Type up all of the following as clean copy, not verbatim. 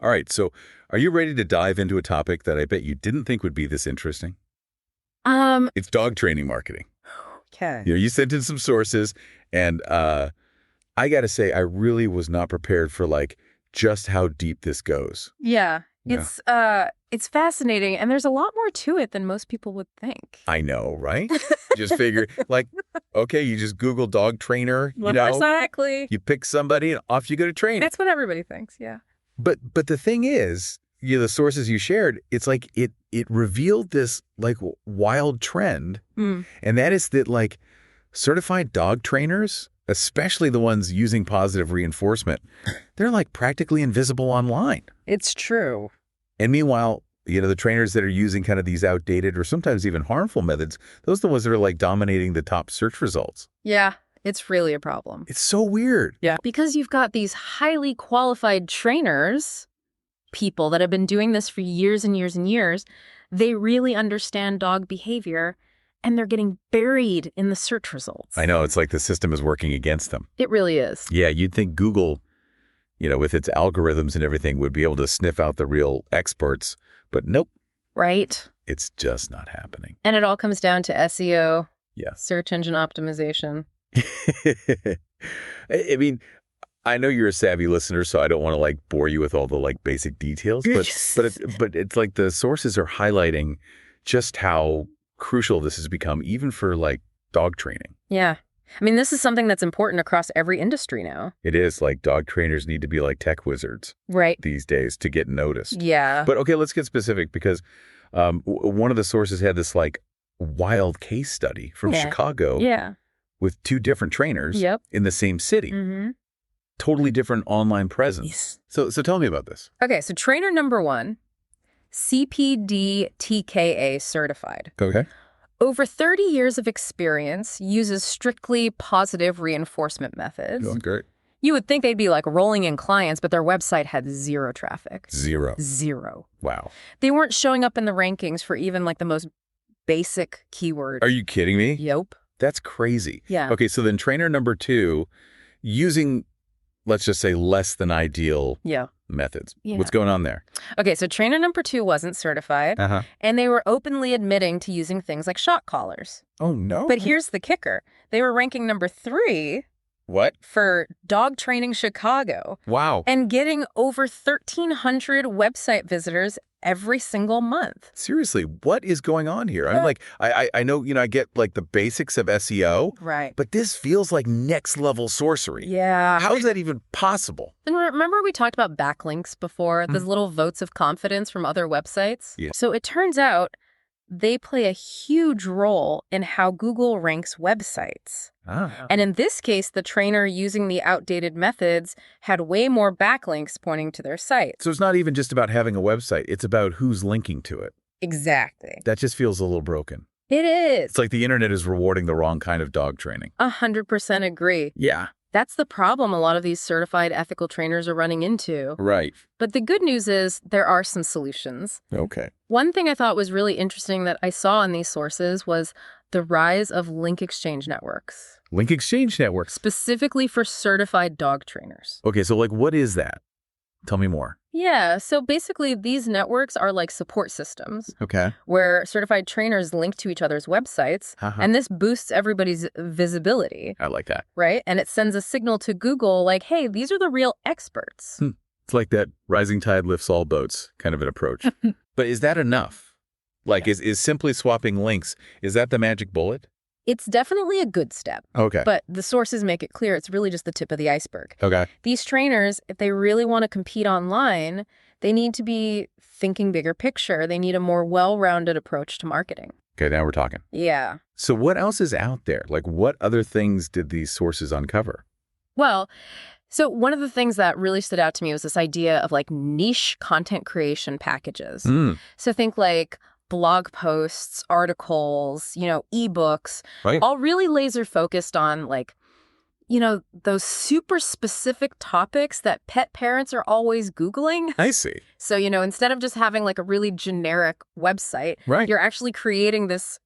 All right, so are you ready to dive into a topic that I bet you didn't think would be this interesting? It's dog training marketing. Okay. You sent in some sources, and I got to say, I really was not prepared for just how deep this goes. Yeah. Yeah. It's fascinating, and there's a lot more to it than most people would think. I know, right? Just figure, okay, you just Google dog trainer, Exactly. you pick somebody, and off you go to train. That's what everybody thinks, yeah. But the thing is, the sources you shared, it's it revealed this wild trend, and that is that certified dog trainers, especially the ones using positive reinforcement, they're practically invisible online. It's true. And meanwhile, the trainers that are using kind of these outdated or sometimes even harmful methods, those are the ones that are dominating the top search results. Yeah, it's really a problem. It's so weird. Yeah. Because you've got these highly qualified trainers, people that have been doing this for years and years and years. They really understand dog behavior, and they're getting buried in the search results. I know. It's like the system is working against them. It really is. Yeah, you'd think Google, with its algorithms and everything, would be able to sniff out the real experts. But nope. Right. It's just not happening. And it all comes down to SEO. Yeah. Search engine optimization. I mean, I know you're a savvy listener, so I don't want to bore you with all the basic details. But it's like the sources are highlighting just how crucial this has become, even for dog training. Yeah. I mean, this is something that's important across every industry now. It is. Dog trainers need to be like tech wizards these days to get noticed. Yeah. But okay, let's get specific, because one of the sources had this wild case study from Chicago with two different trainers in the same city. Mm-hmm. Totally different online presence. So tell me about this. Okay, so trainer number 1, CPD TKA certified. Okay. Over 30 years of experience, uses strictly positive reinforcement methods. Oh, great. You would think they'd be rolling in clients, but their website had 0 traffic. Zero. Wow. They weren't showing up in the rankings for even the most basic keyword. Are you kidding me? Yep. That's crazy. Yeah. Okay, so then trainer number 2, using, let's just say, less than ideal methods. Yeah. What's going on there? Okay, so trainer number 2 wasn't certified, and they were openly admitting to using things like shock collars. Oh, no. But here's the kicker. They were ranking number 3 What? for Dog Training Chicago. Wow. And getting over 1,300 website visitors every single month. Seriously, what is going on here? I'm I know, I get the basics of SEO. Right. But this feels like next level sorcery. Yeah. How is that even possible? And remember we talked about backlinks before, those little votes of confidence from other websites? Yeah. So it turns out they play a huge role in how Google ranks websites. Ah. And in this case, the trainer using the outdated methods had way more backlinks pointing to their site. So it's not even just about having a website. It's about who's linking to it. Exactly. That just feels a little broken. It is. It's like the internet is rewarding the wrong kind of dog training. 100% agree. Yeah. That's the problem a lot of these certified ethical trainers are running into. Right. But the good news is there are some solutions. Okay. One thing I thought was really interesting that I saw in these sources was the rise of link exchange networks. Link exchange networks. Specifically for certified dog trainers. Okay, so what is that? Tell me more. Yeah, so basically these networks are like support systems. Okay. Where certified trainers link to each other's websites, and this boosts everybody's visibility. I like that. Right? And it sends a signal to Google hey, these are the real experts. It's like that rising tide lifts all boats kind of an approach. But is that enough? Is simply swapping links, is that the magic bullet? It's definitely a good step. Okay. But the sources make it clear it's really just the tip of the iceberg. Okay. These trainers, if they really want to compete online, they need to be thinking bigger picture. They need a more well-rounded approach to marketing. Okay, now we're talking. Yeah. So what else is out there? What other things did these sources uncover? Well, so one of the things that really stood out to me was this idea of niche content creation packages. So think blog posts, articles, ebooks, all really laser focused on those super specific topics that pet parents are always Googling. I see. So, instead of just having a really generic website, you're actually creating this,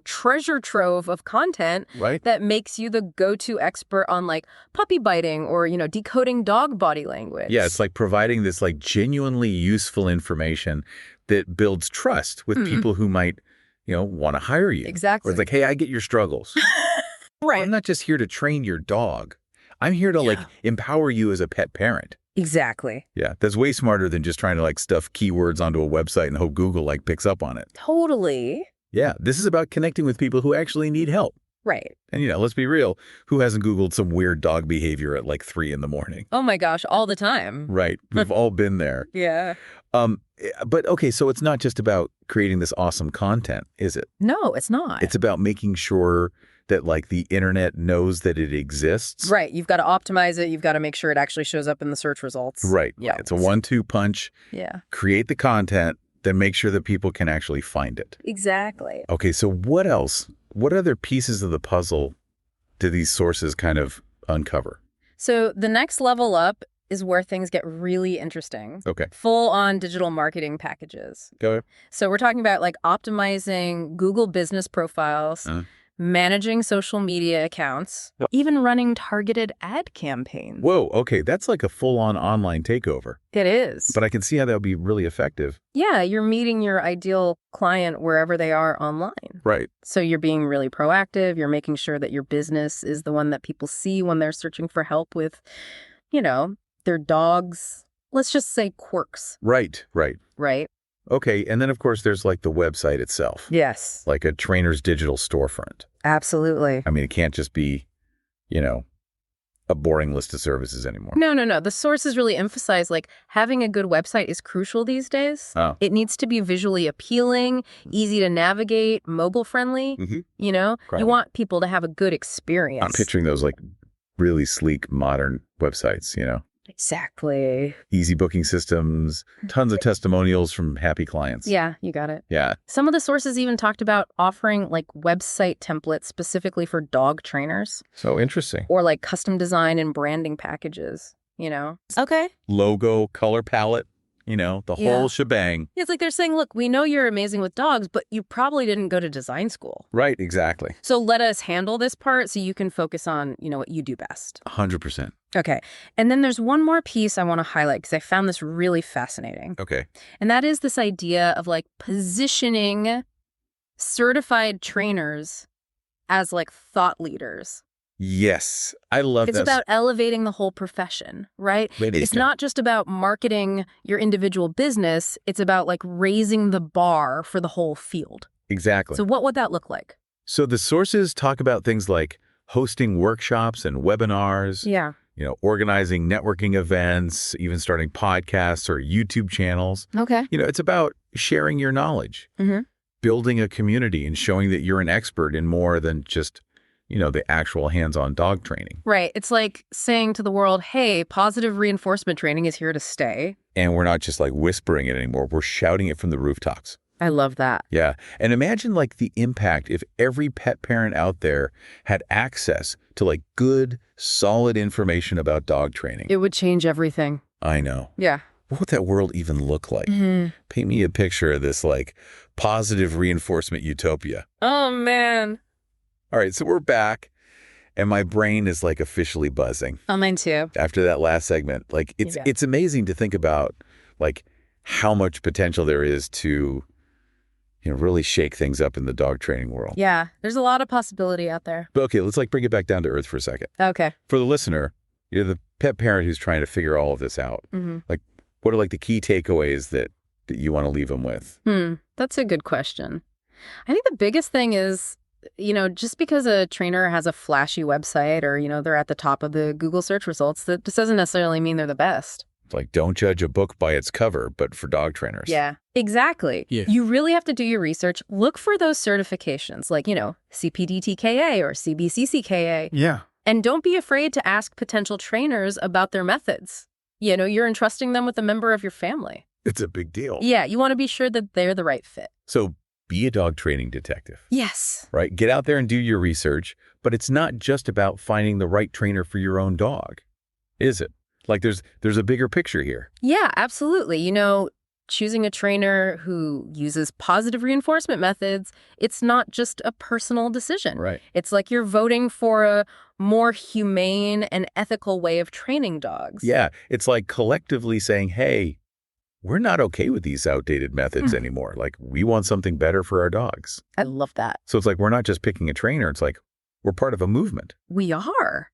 treasure trove of content that makes you the go-to expert on like puppy biting or, decoding dog body language. Yeah, it's like providing this like genuinely useful information that builds trust with people who might, want to hire you. Exactly. Or it's like, hey, I get your struggles. Right. I'm not just here to train your dog. I'm here to like empower you as a pet parent. Exactly. Yeah, that's way smarter than just trying to like stuff keywords onto a website and hope Google like picks up on it. Totally. Yeah, this is about connecting with people who actually need help. Right. And, let's be real, who hasn't Googled some weird dog behavior at like 3 a.m? Oh my gosh, all the time. Right. We've all been there. Yeah. But okay, so it's not just about creating this awesome content, is it? No, it's not. It's about making sure that like the internet knows that it exists. Right. You've got to optimize it. You've got to make sure it actually shows up in the search results. Right. Yeah. It's a 1-2 punch. Yeah. Create the content, then make sure that people can actually find it. Exactly. Okay, so what else? What other pieces of the puzzle do these sources kind of uncover? So the next level up is where things get really interesting. Okay. Full-on digital marketing packages. Go ahead. So we're talking about like optimizing Google business profiles, managing social media accounts, even running targeted ad campaigns. Whoa, okay, that's like a full-on online takeover. It is. But I can see how that would be really effective. Yeah, you're meeting your ideal client wherever they are online. Right. So you're being really proactive. You're making sure that your business is the one that people see when they're searching for help with, their dog's, let's just say, quirks. Right. Right? Okay, and then of course there's like the website itself. Yes. Like a trainer's digital storefront. Absolutely. I mean, it can't just be, a boring list of services anymore. No. The sources really emphasize like having a good website is crucial these days. Oh. It needs to be visually appealing, easy to navigate, mobile friendly. You want people to have a good experience. I'm picturing those like really sleek modern websites, Exactly. Easy booking systems, tons of testimonials from happy clients. Yeah, you got it. Yeah. Some of the sources even talked about offering like website templates specifically for dog trainers. So interesting. Or like custom design and branding packages, Okay. Logo, color palette, the whole shebang. It's like they're saying, look, we know you're amazing with dogs, but you probably didn't go to design school. Right, exactly. So let us handle this part so you can focus on, what you do best. 100%. Okay. And then there's one more piece I want to highlight because I found this really fascinating. Okay. And that is this idea of like positioning certified trainers as like thought leaders. Yes, I love that. It's about elevating the whole profession, right? It's not just about marketing your individual business. It's about like raising the bar for the whole field. Exactly. So what would that look like? So the sources talk about things like hosting workshops and webinars. Yeah. Organizing networking events, even starting podcasts or YouTube channels. Okay. It's about sharing your knowledge, building a community and showing that you're an expert in more than just the actual hands-on dog training. Right. It's like saying to the world, hey, positive reinforcement training is here to stay. And we're not just like whispering it anymore. We're shouting it from the rooftops. I love that. Yeah. And imagine like the impact if every pet parent out there had access to like good, solid information about dog training. It would change everything. I know. Yeah. What would that world even look like? Paint me a picture of this like positive reinforcement utopia. Oh, man. All right, so we're back, and my brain is like officially buzzing. Oh, mine too. After that last segment, like it's amazing to think about like how much potential there is to, really shake things up in the dog training world. Yeah, there's a lot of possibility out there. But okay, let's like bring it back down to earth for a second. Okay. For the listener, you're the pet parent who's trying to figure all of this out. Like, what are like the key takeaways that you want to leave them with? That's a good question. I think the biggest thing is, just because a trainer has a flashy website or, they're at the top of the Google search results, that just doesn't necessarily mean they're the best. It's like, don't judge a book by its cover, but for dog trainers. Yeah, exactly. Yeah. You really have to do your research. Look for those certifications like, CPDTKA or CBCCKA. Yeah. And don't be afraid to ask potential trainers about their methods. You're entrusting them with a member of your family. It's a big deal. Yeah, you want to be sure that they're the right fit. So be a dog training detective. Yes. Right? Get out there and do your research, but it's not just about finding the right trainer for your own dog, is it? Like there's a bigger picture here. Yeah, absolutely. choosing a trainer who uses positive reinforcement methods, it's not just a personal decision. Right. It's like you're voting for a more humane and ethical way of training dogs. Yeah, it's like collectively saying, hey, we're not okay with these outdated methods anymore. Like, we want something better for our dogs. I love that. So it's like we're not just picking a trainer. It's like we're part of a movement. We are.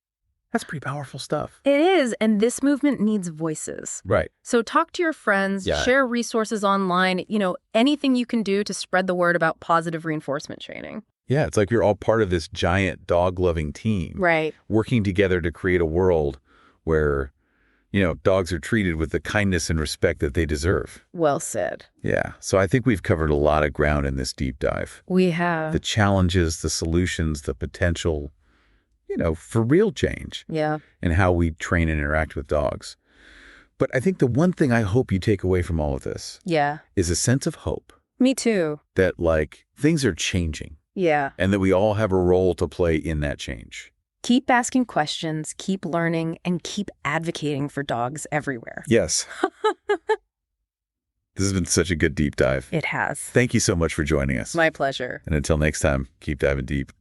That's pretty powerful stuff. It is, and this movement needs voices. Right. So talk to your friends, share resources online, anything you can do to spread the word about positive reinforcement training. Yeah, it's like you're all part of this giant dog-loving team. Right. Working together to create a world where, dogs are treated with the kindness and respect that they deserve. Well said. Yeah. So I think we've covered a lot of ground in this deep dive. We have. The challenges, the solutions, the potential, for real change. Yeah. And how we train and interact with dogs. But I think the one thing I hope you take away from all of this is a sense of hope. Me too. That, things are changing. Yeah. And that we all have a role to play in that change. Keep asking questions, keep learning, and keep advocating for dogs everywhere. Yes. This has been such a good deep dive. It has. Thank you so much for joining us. My pleasure. And until next time, keep diving deep.